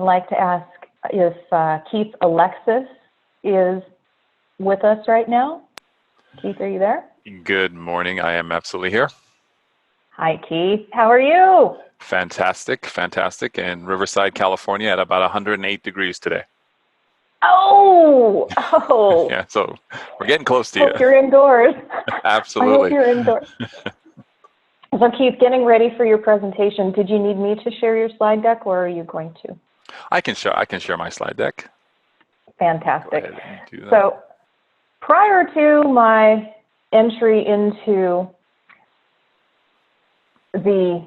like to ask if Keith Alexis is with us right now. Keith, are you there? Good morning. I am absolutely here. Hi, Keith. How are you? Fantastic, fantastic. In Riverside, California at about 108 degrees today. Oh. Yeah, so we're getting close to Hope you. you're indoors. Absolutely. I hope you're indoors. So Keith, getting ready for your presentation, did you need me to share your slide deck, or are you going to? I can share my slide deck. Fantastic. Go ahead and do that. So prior to my entry into the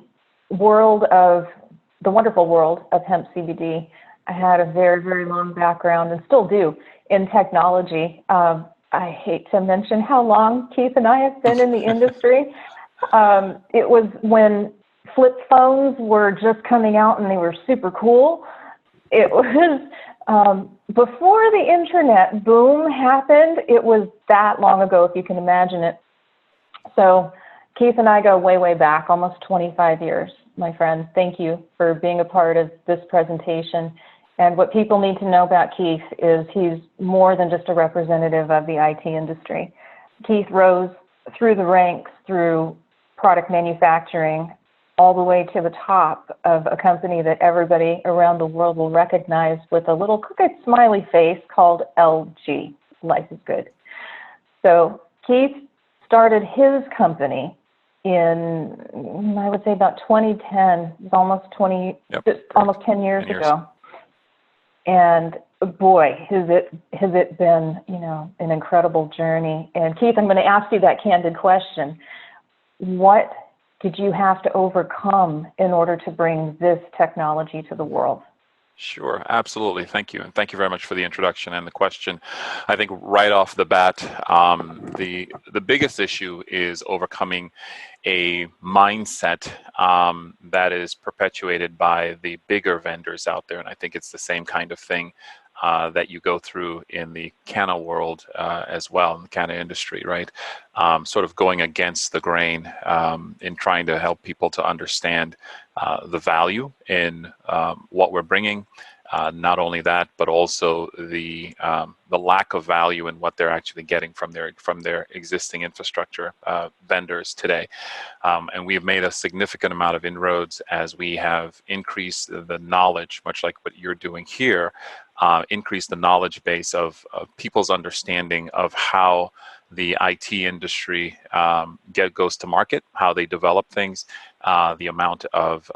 wonderful world of hemp CBD, I had a very, very long background, and still do, in technology. I hate to mention how long Keith and I have been in the industry. It was when flip phones were just coming out and they were super cool. It was before the internet boom happened. It was that long ago, if you can imagine it. So Keith and I go way, way back, almost 25 years, my friend. Thank you for being a part of this presentation. And what people need to know about Keith is he's more than just a representative of the IT industry. Keith rose through the ranks, through product manufacturing, all the way to the top of a company that everybody around the world will recognize with a little crooked smiley face called LG, Life is Good. So Keith started his company in, I would say, about 2010. It was almost 10 years ago. And boy, has it been, an incredible journey. And Keith, I'm going to ask you that candid question. What did you have to overcome in order to bring this technology to the world? Sure, absolutely. Thank you. And thank you very much for the introduction and the question. I think right off the bat, the biggest issue is overcoming a mindset that is perpetuated by the bigger vendors out there. And I think it's the same kind of thing that you go through in the Canna world as well, in the Canna industry, right? Sort of going against the grain in trying to help people to understand the value in what we're bringing. Not only that, but also the lack of value in what they're actually getting from their existing infrastructure vendors today. And we've made a significant amount of inroads as we have increased the knowledge, much like what you're doing here, increase the knowledge base of people's understanding of how the IT industry goes to market, how they develop things, the amount of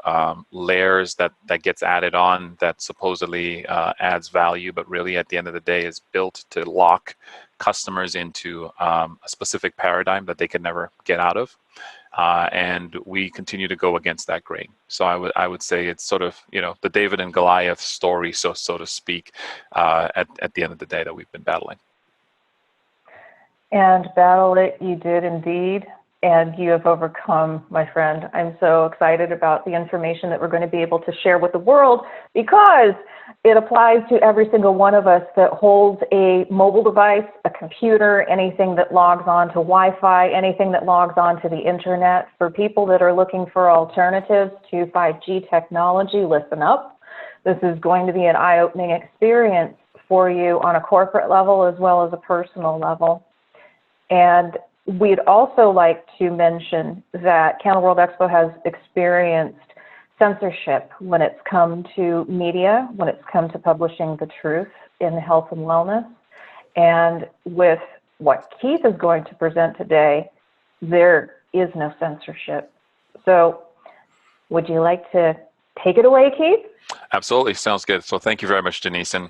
layers that gets added on that supposedly adds value, but really at the end of the day is built to lock customers into a specific paradigm that they can never get out of. And we continue to go against that grain. So I would say it's sort of, the David and Goliath story, so to speak, at the end of the day that we've been battling. And battle it you did indeed, and you have overcome, my friend. I'm so excited about the information that we're going to be able to share with the world, because it applies to every single one of us that holds a mobile device, a computer, anything that logs on to Wi-Fi, anything that logs on to the internet. For people that are looking for alternatives to 5G technology, listen up. This is going to be an eye-opening experience for you on a corporate level as well as a personal level. And we'd also like to mention that Canna World Expo has experienced censorship when it's come to media, when it's come to publishing the truth in health and wellness. And with what Keith is going to present today, there is no censorship. So would you like to take it away, Keith? Absolutely. Sounds good. So thank you very much, Denise. And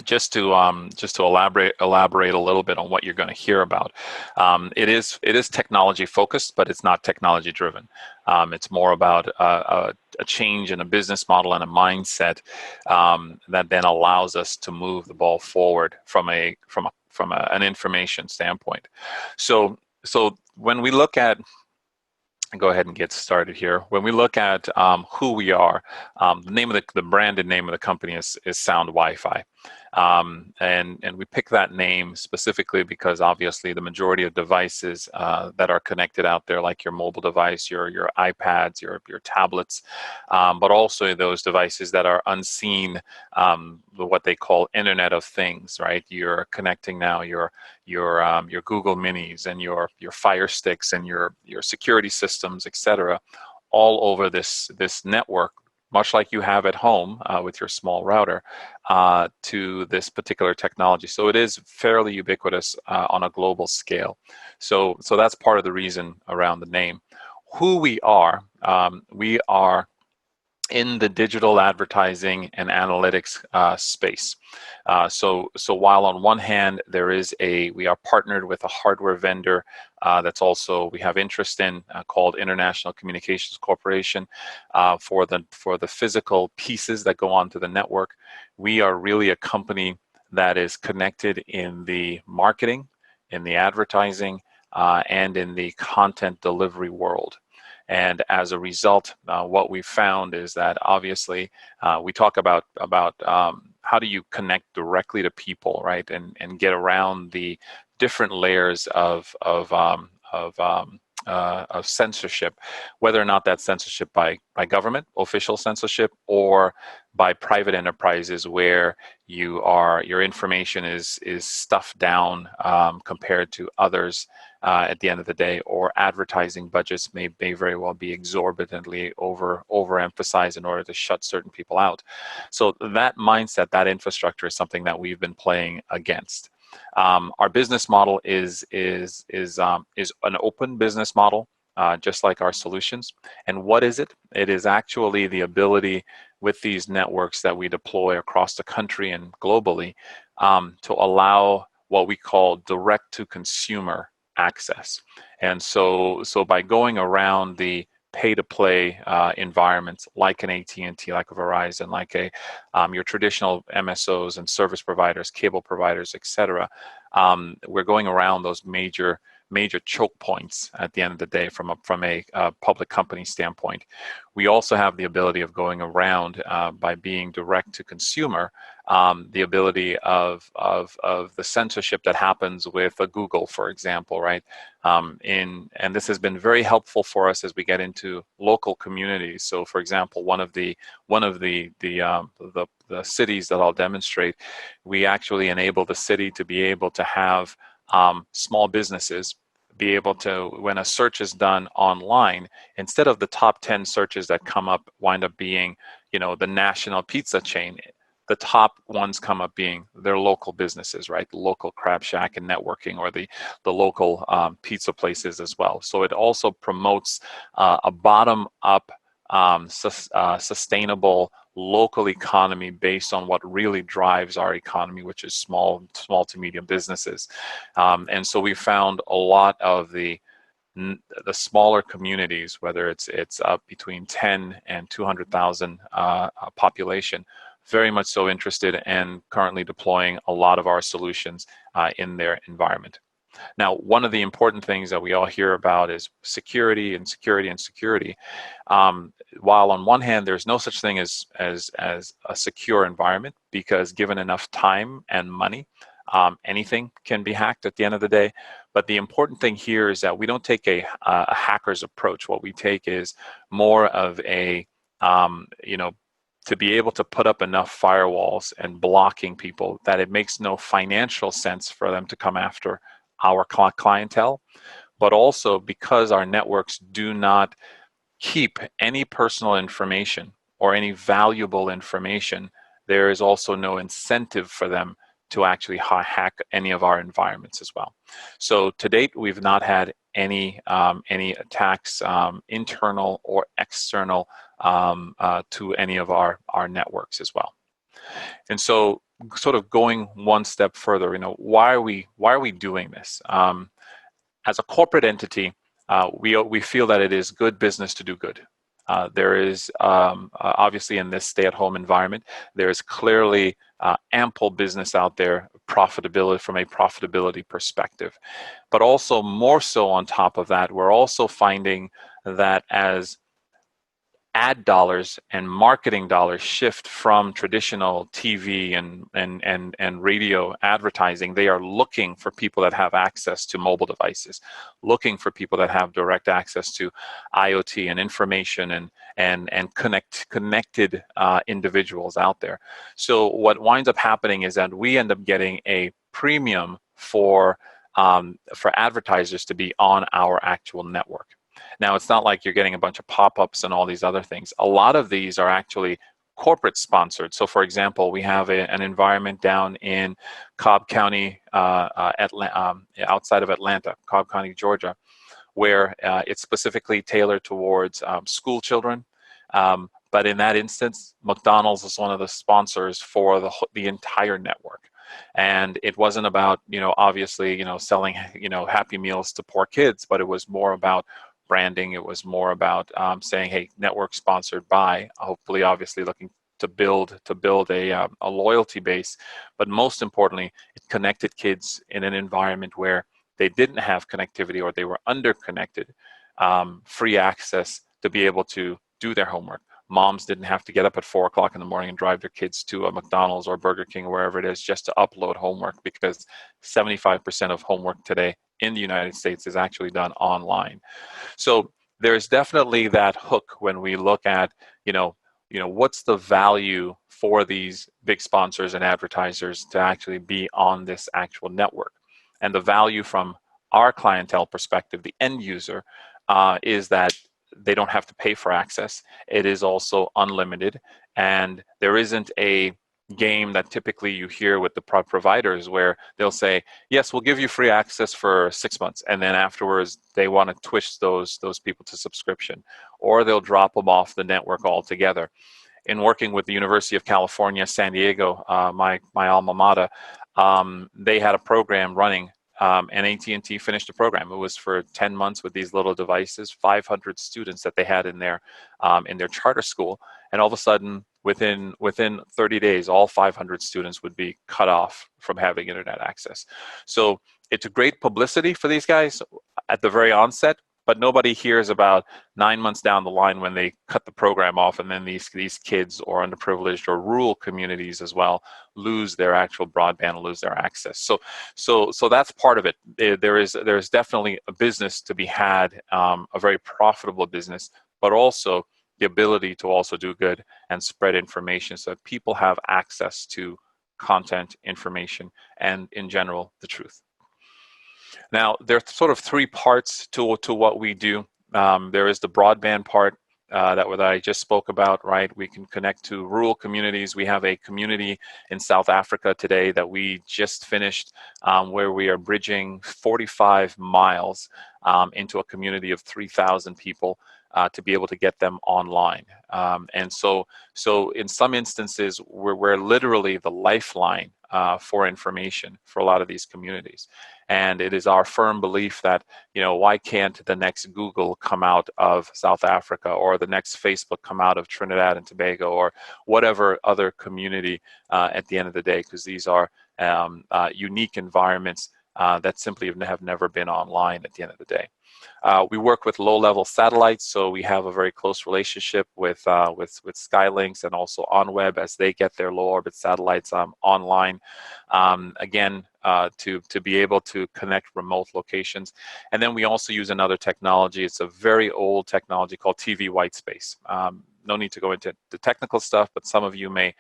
just to elaborate a little bit on what you're going to hear about, it is technology focused, but it's not technology driven. It's more about a change in a business model and a mindset that then allows us to move the ball forward from an information standpoint. So when we look at, go ahead and get started here. When we look at who we are, the branded name of the company is Sound Wi-Fi. And we pick that name specifically because obviously the majority of devices that are connected out there, like your mobile device, your iPads, your tablets, but also those devices that are unseen, what they call Internet of Things, right? You're connecting now your Google Minis and your Fire Sticks and your security systems, etc., all over this network, much like you have at home with your small router, to this particular technology. So it is fairly ubiquitous on a global scale. So that's part of the reason around the name. Who we are in the digital advertising and analytics space. So while on one hand we are partnered with a hardware vendor that's also we have interest in called International Communications Corporation for the physical pieces that go onto the network. We are really a company that is connected in the marketing, in the advertising, and in the content delivery world. And as a result, what we found is that obviously we talk about how do you connect directly to people, right, and get around the different layers of censorship, whether or not that's censorship by government, official censorship, or by private enterprises where your information is stuffed down compared to others at the end of the day, or advertising budgets may very well be exorbitantly overemphasized in order to shut certain people out. So that mindset, that infrastructure is something that we've been playing against. Our business model is an open business model, just like our solutions. And what is it? It is actually the ability with these networks that we deploy across the country and globally to allow what we call direct-to-consumer access. And so by going around the pay-to-play environments like an AT&T, like a Verizon, like your traditional MSOs and service providers, cable providers, etc., we're going around those major choke points at the end of the day from a public company standpoint. We also have the ability of going around by being direct to consumer, the ability of the censorship that happens with a Google, for example, right? And this has been very helpful for us as we get into local communities. So, for example, one of the cities that I'll demonstrate, we actually enable the city to be able to have small businesses be able to, when a search is done online, instead of the top 10 searches that come up wind up being, the national pizza chain, the top ones come up being their local businesses, right? The local crab shack and networking, or the local pizza places as well. So it also promotes a bottom-up sustainable local economy based on what really drives our economy, which is small to medium businesses. And so we found a lot of the smaller communities, whether it's up between 10 and 200,000 population, very much so interested and currently deploying a lot of our solutions in their environment. Now, one of the important things that we all hear about is security and security and security. While on one hand, there's no such thing as a secure environment, because given enough time and money, anything can be hacked at the end of the day. But the important thing here is that we don't take a hacker's approach. What we take is more of a, to be able to put up enough firewalls and blocking people that it makes no financial sense for them to come after our clientele, but also because our networks do not keep any personal information or any valuable information, there is also no incentive for them to actually hack any of our environments as well. So to date, we've not had any attacks, internal or external, to any of our networks as well. And so, sort of going one step further, why are we doing this? As a corporate entity, we feel that it is good business to do good. There is obviously, in this stay-at-home environment, there is clearly ample business out there, profitability from a profitability perspective. But also, more so on top of that, we're also finding that as ad dollars and marketing dollars shift from traditional TV and radio advertising, they are looking for people that have access to mobile devices, looking for people that have direct access to IoT and information and connected individuals out there. So what winds up happening is that we end up getting a premium for advertisers to be on our actual network. Now, it's not like you're getting a bunch of pop-ups and all these other things. A lot of these are actually corporate sponsored. So, for example, we have an environment down in Cobb County, outside of Atlanta, Cobb County, Georgia, where it's specifically tailored towards school children. But in that instance, McDonald's is one of the sponsors for the entire network. And it wasn't about, obviously, selling, Happy Meals to poor kids, but it was more about branding. It was more about saying, hey, network sponsored by, hopefully, obviously looking to build a loyalty base. But most importantly, it connected kids in an environment where they didn't have connectivity or they were underconnected, free access to be able to do their homework. Moms didn't have to get up at 4 o'clock in the morning and drive their kids to a McDonald's or Burger King or wherever it is just to upload homework, because 75% of homework today in the United States is actually done online. So there's definitely that hook when we look at, what's the value for these big sponsors and advertisers to actually be on this actual network. And the value from our clientele perspective, the end user, is that they don't have to pay for access. It is also unlimited, and there isn't a game that typically you hear with the providers where they'll say, yes, we'll give you free access for 6 months, and then afterwards they want to twist those people to subscription, or they'll drop them off the network altogether. In working with the University of California, San Diego, my alma mater, they had a program running, and AT&T finished the program. It was for 10 months with these little devices, 500 students that they had in their charter school, and all of a sudden, within 30 days, all 500 students would be cut off from having internet access. So it's a great publicity for these guys at the very onset, but nobody hears about 9 months down the line when they cut the program off, and then these kids or underprivileged or rural communities as well lose their actual broadband, lose their access. So that's part of it. There's definitely a business to be had, a very profitable business, but also the ability to also do good and spread information so that people have access to content, information, and in general, the truth. Now, there are sort of three parts to what we do. There is the broadband part that I just spoke about, right? We can connect to rural communities. We have a community in South Africa today that we just finished, where we are bridging 45 miles into a community of 3,000 people to be able to get them online. And so in some instances, we're literally the lifeline for information for a lot of these communities. And it is our firm belief that, why can't the next Google come out of South Africa, or the next Facebook come out of Trinidad and Tobago, or whatever other community at the end of the day, because these are unique environments that simply have never been online at the end of the day. We work with low-level satellites, so we have a very close relationship with Skylinks and also OnWeb as they get their low-orbit satellites online, again, to be able to connect remote locations. And then we also use another technology. It's a very old technology called TV whitespace. No need to go into the technical stuff, but some of you may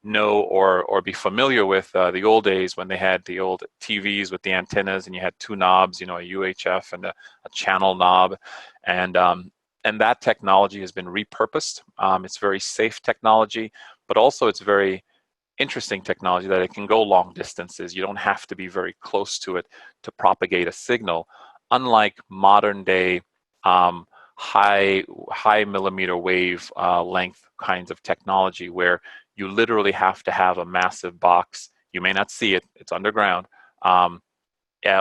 know or be familiar with the old days when they had the old TVs with the antennas, and you had two knobs, a UHF and a channel knob, and that technology has been repurposed. It's very safe technology, but also it's very interesting technology that it can go long distances. You don't have to be very close to it to propagate a signal, unlike modern day high millimeter wave length kinds of technology, where you literally have to have a massive box. You may not see it, it's underground,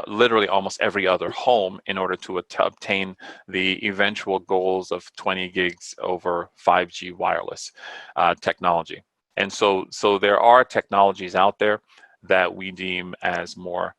literally almost every other home in order to obtain the eventual goals of 20 gigs over 5G wireless technology. And so there are technologies out there that we deem as more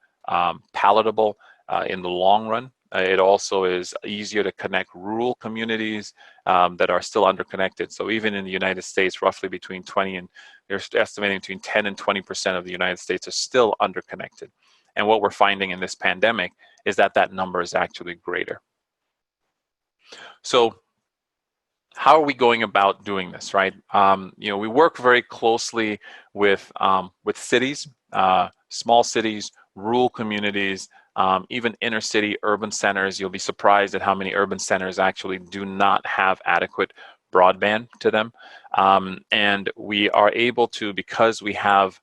palatable in the long run, It also is easier to connect rural communities that are still underconnected. So even in the United States, roughly between 20 and they're estimating between 10 and 20% of the United States are still underconnected. And what we're finding in this pandemic is that that number is actually greater. So how are we going about doing this, right? We work very closely with cities, small cities, rural communities, even inner city urban centers. You'll be surprised at how many urban centers actually do not have adequate broadband to them. And we are able to, because we have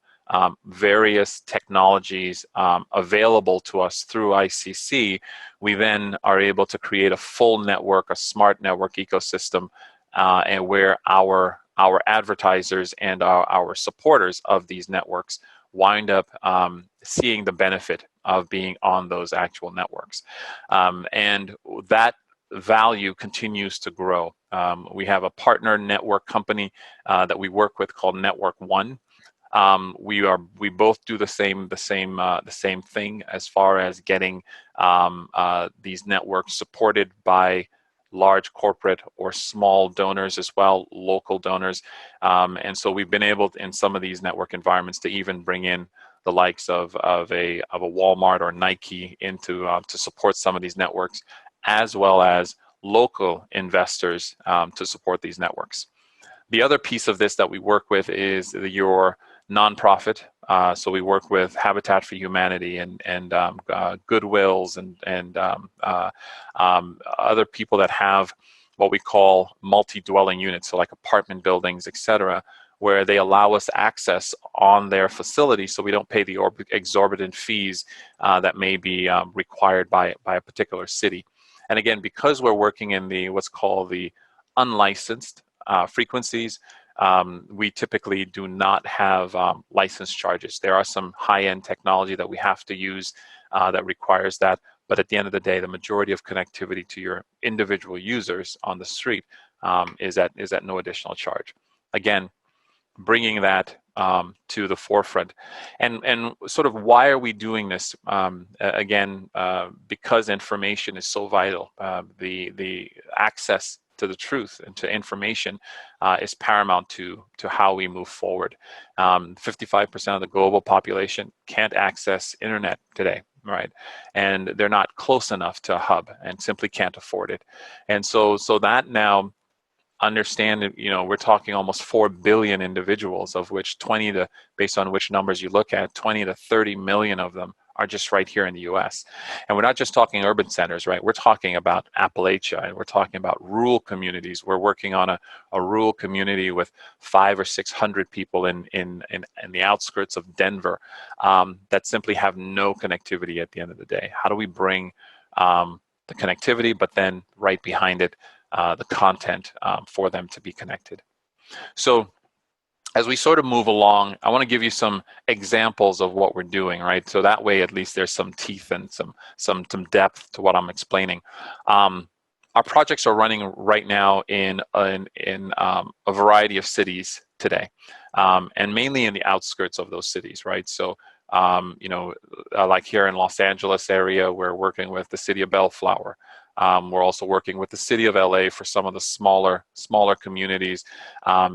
various technologies available to us through ICC, we then are able to create a full network, a smart network ecosystem, and where our advertisers and our supporters of these networks wind up seeing the benefit of being on those actual networks. And that value continues to grow. We have a partner network company that we work with called Network One. We both do the same thing as far as getting these networks supported by large corporate or small donors as well, local donors. And so we've been able to, in some of these network environments, to even bring in the likes of a Walmart or Nike into to support some of these networks, as well as local investors to support these networks. The other piece of this that we work with is your nonprofit. So we work with Habitat for Humanity and Goodwills and other people that have what we call multi-dwelling units, so like apartment buildings, etc., where they allow us access on their facility, so we don't pay the exorbitant fees that may be required by a particular city. And again, because we're working in the what's called the unlicensed frequencies, we typically do not have license charges. There are some high-end technology that we have to use that requires that, but at the end of the day, the majority of connectivity to your individual users on the street is at no additional charge. Again, bringing that to the forefront. And sort of why are we doing this? Again, because information is so vital. The access to the truth and to information is paramount to how we move forward. 55% of the global population can't access internet today, right? And they're not close enough to a hub and simply can't afford it. And so that now, understand, we're talking almost 4 billion individuals, of which based on which numbers you look at, 20 to 30 million of them are just right here in the US. And we're not just talking urban centers, right? We're talking about Appalachia, and we're talking about rural communities. We're working on a rural community with 500 or 600 people in the outskirts of Denver that simply have no connectivity at the end of the day. How do we bring the connectivity, but then right behind it, the content for them to be connected? So as we sort of move along, I want to give you some examples of what we're doing, right? So that way, at least there's some teeth and some depth to what I'm explaining. Our projects are running right now in a variety of cities today, and mainly in the outskirts of those cities, right? So, like here in Los Angeles area, we're working with the city of Bellflower. We're also working with the city of LA for some of the smaller communities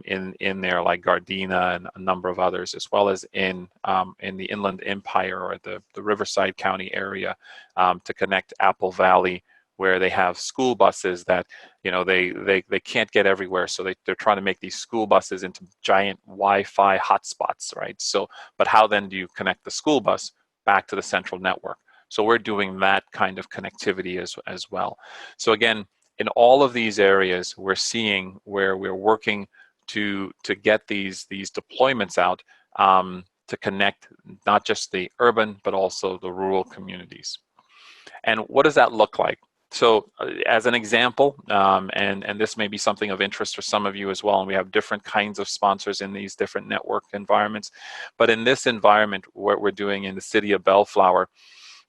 in there, like Gardena and a number of others, as well as in the Inland Empire or the Riverside County area to connect Apple Valley, where they have school buses that they can't get everywhere, so they're trying to make these school buses into giant Wi-Fi hotspots, right? So, but how then do you connect the school bus back to the central network? So we're doing that kind of connectivity as well. So again, in all of these areas, we're seeing where we're working to get these deployments out to connect not just the urban, but also the rural communities. And what does that look like? So as an example, and this may be something of interest for some of you as well, and we have different kinds of sponsors in these different network environments, but in this environment, what we're doing in the city of Bellflower,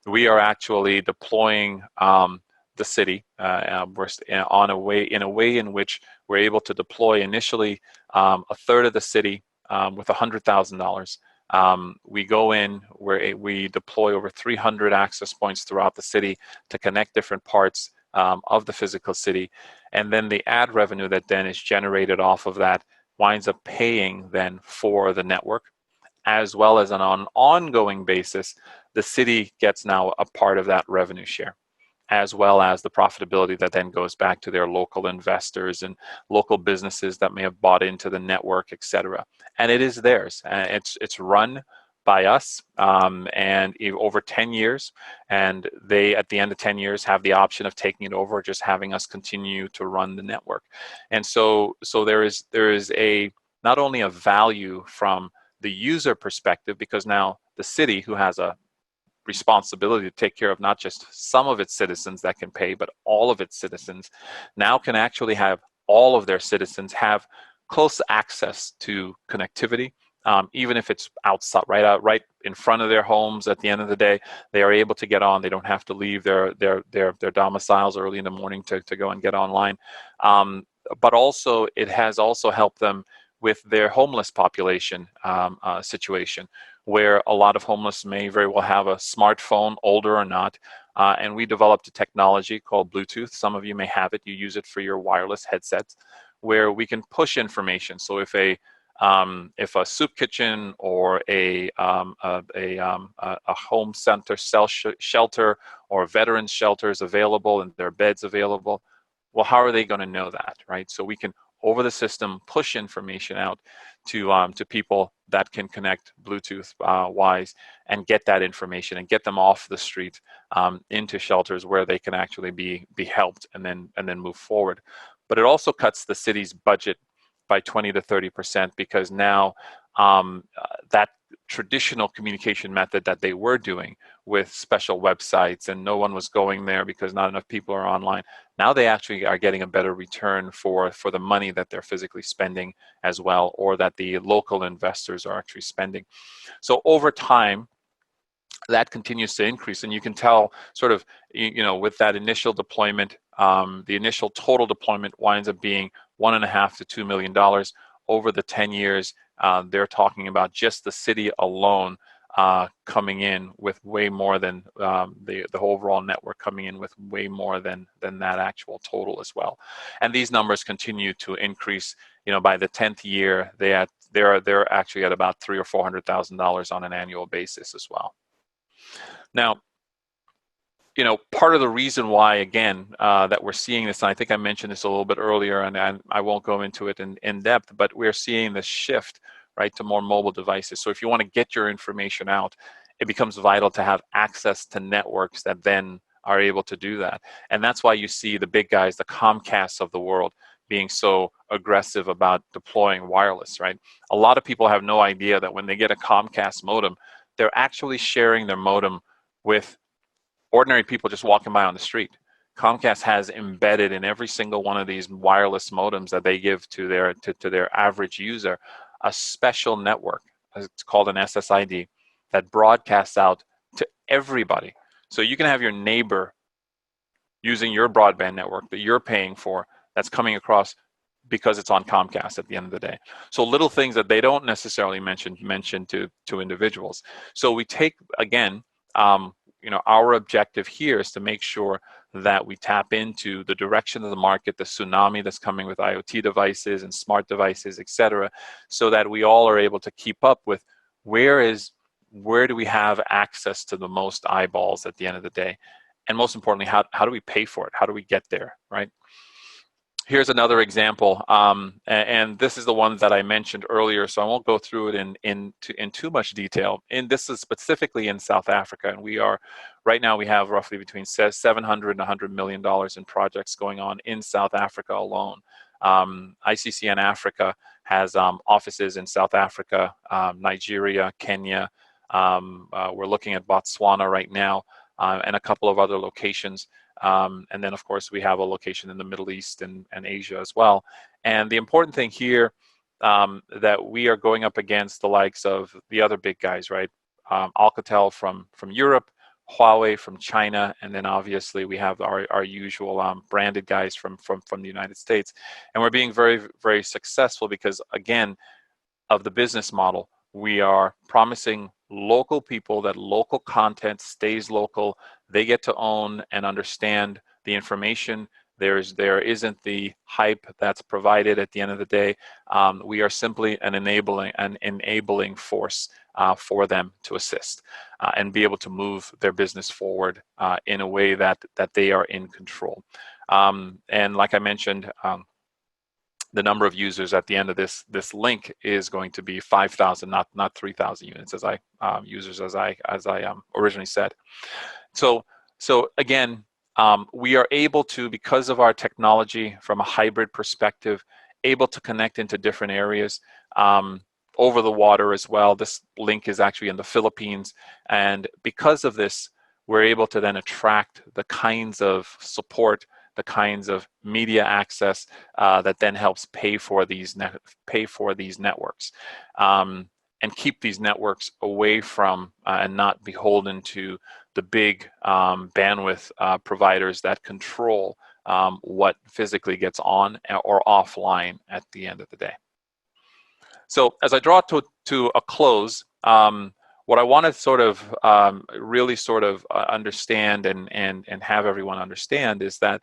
we are actually deploying the city in a way in which we're able to deploy initially a third of the city with $100,000 We go in where we deploy over 300 access points throughout the city to connect different parts of the physical city. And then the ad revenue that then is generated off of that winds up paying then for the network, as well as on an ongoing basis, the city gets now a part of that revenue share, as well as the profitability that then goes back to their local investors and local businesses that may have bought into the network, et cetera. And it is theirs. It's run by us and over 10 years. And they, at the end of 10 years, have the option of taking it over, or just having us continue to run the network. And so there is a not only a value from the user perspective, because now the city, who has a responsibility to take care of not just some of its citizens that can pay, but all of its citizens, now can actually have all of their citizens have close access to connectivity, even if it's outside, right in front of their homes. At the end of the day, they are able to get on. They don't have to leave their domiciles early in the morning to go and get online. But also, it has also helped them with their homeless population situation, where a lot of homeless may very well have a smartphone, older or not, and we developed a technology called Bluetooth. Some of you may have it. You use it for your wireless headsets, where we can push information. So if a soup kitchen or a home center shelter or veterans shelter is available and there are beds available, well, how are they going to know that, right? So we can, over the system, push information out to people that can connect Bluetooth wise and get that information and get them off the street into shelters where they can actually be helped and then move forward. But it also cuts the city's budget by 20 to 30%, because now that traditional communication method that they were doing with special websites and no one was going there because not enough people are online, now they actually are getting a better return for the money that they're physically spending as well, or that the local investors are actually spending. So over time, that continues to increase, and you can tell sort of, with that initial deployment, the initial total deployment winds up being $1.5 to $2 million. Over the 10 years, they're talking about just the city alone coming in with way more than the overall network coming in with way more than that actual total as well. And these numbers continue to increase. By the 10th year, they're actually at about $300,000 or $400,000 on an annual basis as well. Now, part of the reason why, again, that we're seeing this, and I think I mentioned this a little bit earlier, and I won't go into it in depth, but we're seeing this shift, right, to more mobile devices. So if you want to get your information out, it becomes vital to have access to networks that then are able to do that. And that's why you see the big guys, the Comcasts of the world, being so aggressive about deploying wireless, right? A lot of people have no idea that when they get a Comcast modem, they're actually sharing their modem with ordinary people just walking by on the street. Comcast has embedded in every single one of these wireless modems that they give to their average user a special network. It's called an SSID that broadcasts out to everybody. So you can have your neighbor using your broadband network that you're paying for that's coming across because it's on Comcast at the end of the day. So little things that they don't necessarily mention to individuals. So we take, again, our objective here is to make sure that we tap into the direction of the market, the tsunami that's coming with IoT devices and smart devices, et cetera, so that we all are able to keep up with where do we have access to the most eyeballs at the end of the day. And most importantly, how do we pay for it? How do we get there, right? Here's another example, and this is the one that I mentioned earlier, so I won't go through it in too much detail. And this is specifically in South Africa, and right now we have roughly between $700 and $100 million in projects going on in South Africa alone. ICCN Africa has offices in South Africa, Nigeria, Kenya. We're looking at Botswana right now, and a couple of other locations. And then, of course, we have a location in the Middle East and Asia as well. And the important thing here, that we are going up against the likes of the other big guys, right? Alcatel from Europe, Huawei from China, and then obviously we have our usual branded guys from the United States. And we're being very, very successful because, again, of the business model. we are promising local people that local content stays local. They get to own and understand the information. There isn't the hype that's provided at the end of the day. We are simply an enabling force for them to assist and be able to move their business forward in a way that they are in control. And like I mentioned, the number of users at the end of this link is going to be 5,000, not 3,000 units as I originally said. So again, we are able to, because of our technology from a hybrid perspective, able to connect into different areas over the water as well. This link is actually in the Philippines, and because of this, we're able to then attract the kinds of support, the kinds of media access that then helps pay for these networks, and keep these networks away from and not beholden to the big bandwidth providers that control what physically gets on or offline at the end of the day. So as I draw to a close, what I want to sort of really sort of understand and have everyone understand is that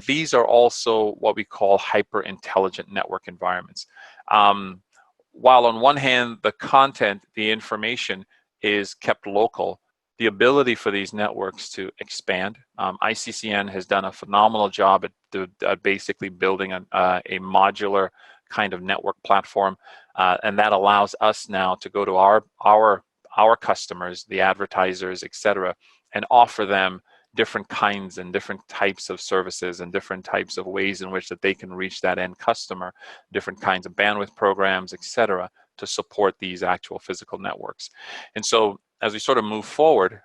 these are also what we call hyper intelligent network environments. While on one hand, the content, the information is kept local, the ability for these networks to expand. ICCN has done a phenomenal job at basically building a modular kind of network platform, and that allows us now to go to our customers, the advertisers, etc., and offer them different kinds and different types of services and different types of ways in which that they can reach that end customer, different kinds of bandwidth programs, etc., to support these actual physical networks. And so as we sort of move forward,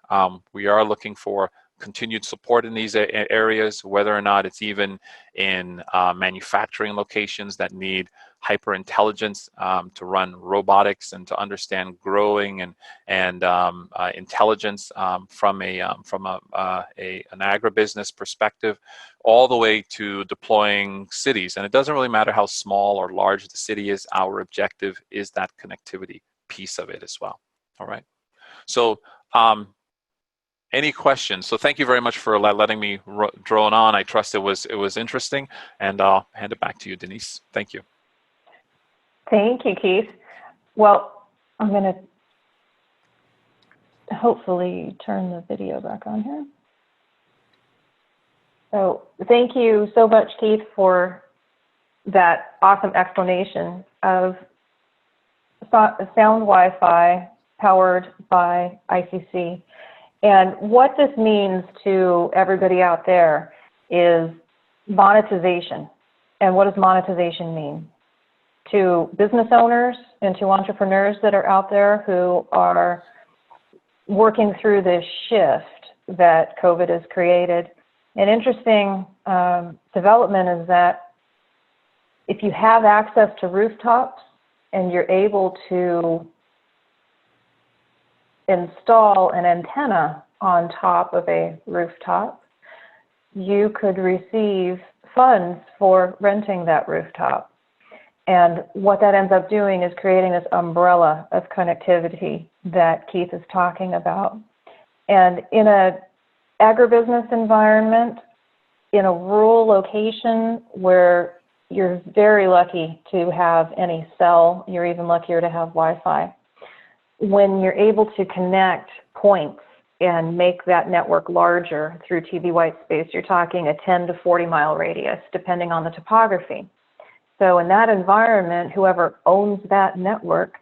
we are looking for continued support in these areas, whether or not it's even in manufacturing locations that need hyper intelligence to run robotics and to understand growing and intelligence from an agribusiness perspective, all the way to deploying cities. And it doesn't really matter how small or large the city is. Our objective is that connectivity piece of it as well. All right. So any questions? So thank you very much for letting me drone on. I trust it was interesting, and I'll hand it back to you, Denise. Thank you. Thank you, Keith. Well, I'm going to hopefully turn the video back on here. So thank you so much, Keith, for that awesome explanation of sound Wi-Fi powered by ICC. And what this means to everybody out there is monetization. And what does monetization mean? To business owners and to entrepreneurs that are out there who are working through this shift that COVID has created. An interesting development is that if you have access to rooftops and you're able to install an antenna on top of a rooftop, you could receive funds for renting that rooftop. And what that ends up doing is creating this umbrella of connectivity that Keith is talking about. And in an agribusiness environment, in a rural location where you're very lucky to have any cell, you're even luckier to have Wi-Fi. When you're able to connect points and make that network larger through TV white space, you're talking a 10 to 40 mile radius, depending on the topography. So in that environment, whoever owns that network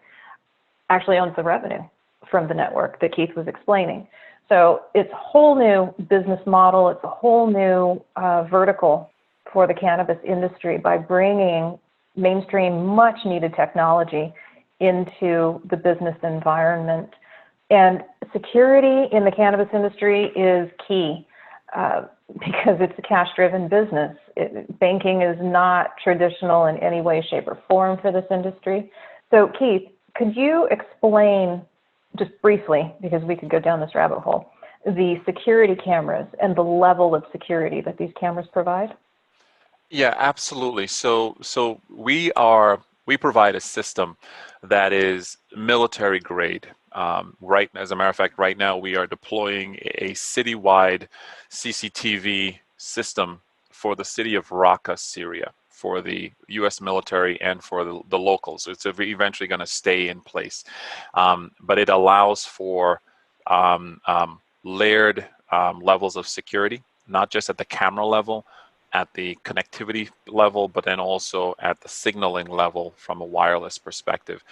actually owns the revenue from the network that Keith was explaining. So it's a whole new business model. It's a whole new vertical for the cannabis industry by bringing mainstream, much needed technology into the business environment. And security in the cannabis industry is key because it's a cash-driven business. Banking is not traditional in any way, shape, or form for this industry. So Keith, could you explain just briefly, because we could go down this rabbit hole, the security cameras and the level of security that these cameras provide? Yeah, absolutely. So we are we provide a system that is military grade. Right, as a matter of fact, right now we are deploying a citywide CCTV system for the city of Raqqa, Syria, for the U.S. military and for the locals. It's eventually going to stay in place, but it allows for layered levels of security, not just at the camera level, at the connectivity level, but then also at the signaling level from a wireless perspective.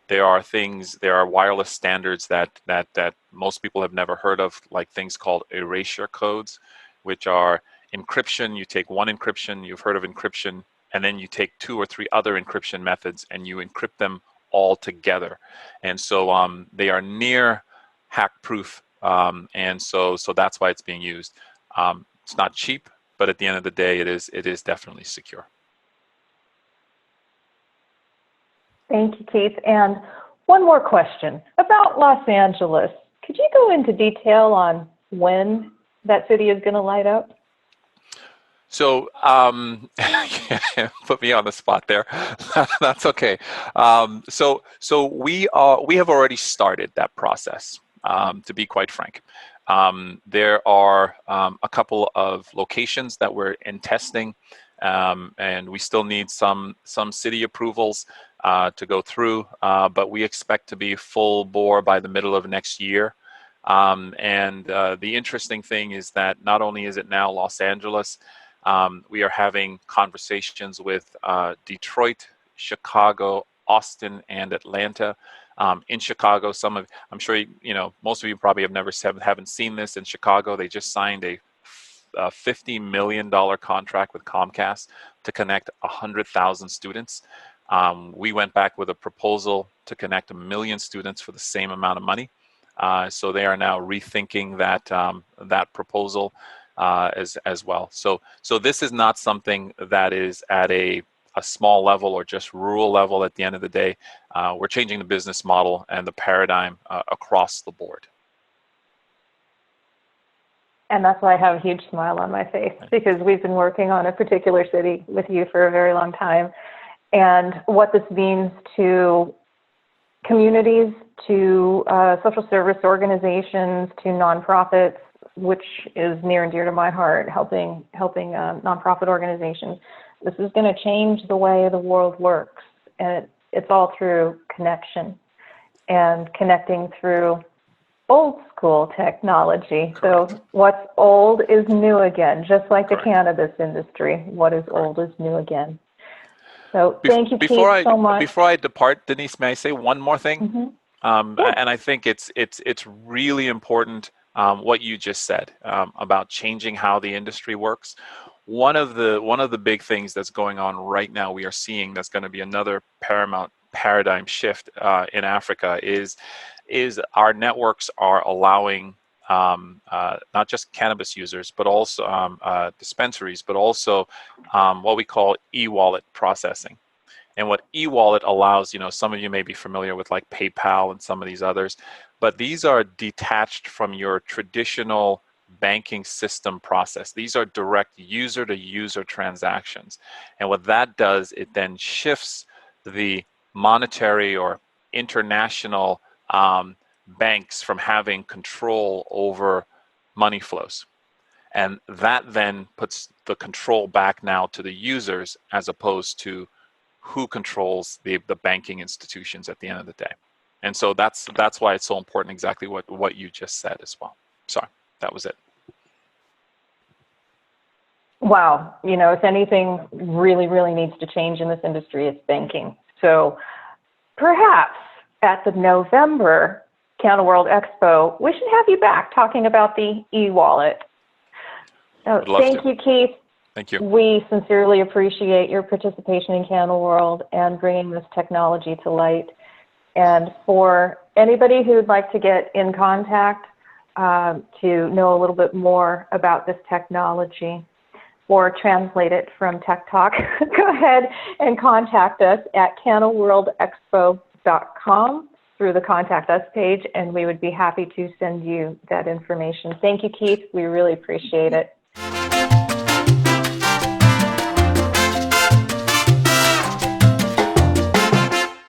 There are wireless standards that most people have never heard of, like things called erasure codes, which are encryption. You take one encryption, you've heard of encryption, and then you take 2 or 3 other encryption methods and you encrypt them all together. And so they are near hack proof, and so that's why it's being used. It's not cheap, but at the end of the day, it is definitely secure. Thank you, Keith. And one more question about Los Angeles. Could you go into detail on when that city is going to light up? So, put me on the spot there. That's okay. So we have already started that process. To be quite frank, there are a couple of locations that we're in testing, and we still need some city approvals to go through. But we expect to be full bore by the middle of next year. And the interesting thing is that not only is it now Los Angeles, we are having conversations with Detroit, Chicago, Austin, and Atlanta. In Chicago, I'm sure most of you probably haven't seen this. In Chicago, they just signed a $50 million contract with Comcast to connect 100,000 students. We went back with a proposal to connect 1 million students for the same amount of money. So they are now rethinking that proposal as well. So this is not something that is at a small level or just rural level. At the end of the day, we're changing the business model and the paradigm across the board. And that's why I have a huge smile on my face, because we've been working on a particular city with you for a very long time. And what this means to communities, to social service organizations, to nonprofits, which is near and dear to my heart, helping nonprofit organizations. This is going to change the way the world works, and it's all through connection and connecting through old school technology. So what's old is new again, just like the cannabis industry. What is old is new again. So thank you, Keith, so much. Before I depart, Denise, may I say one more thing? Mm-hmm. Yeah. And I think it's really important what you just said about changing how the industry works. One of the big things that's going on right now, we are seeing that's going to be another paramount paradigm shift in Africa is our networks are allowing not just cannabis users, but also dispensaries, but also what we call e-wallet processing. And what e-wallet allows, some of you may be familiar with like PayPal and some of these others, but these are detached from your traditional banking system process. These are direct user-to-user transactions. And what that does, it then shifts the monetary or international banks from having control over money flows. And that then puts the control back now to the users as opposed to who controls the banking institutions at the end of the day. And so that's why it's so important, exactly what you just said as well. Sorry, that was it. Wow. If anything really, really needs to change in this industry, it's banking. So perhaps at the November Canna World Expo, we should have you back talking about the e-wallet. So thank you, Keith. Thank you. We sincerely appreciate your participation in Canna World and bringing this technology to light. And for anybody who'd like to get in contact to know a little bit more about this technology or translate it from Tech Talk, go ahead and contact us at cannaworldexpo.com through the Contact Us page, and we would be happy to send you that information. Thank you, Keith. We really appreciate it.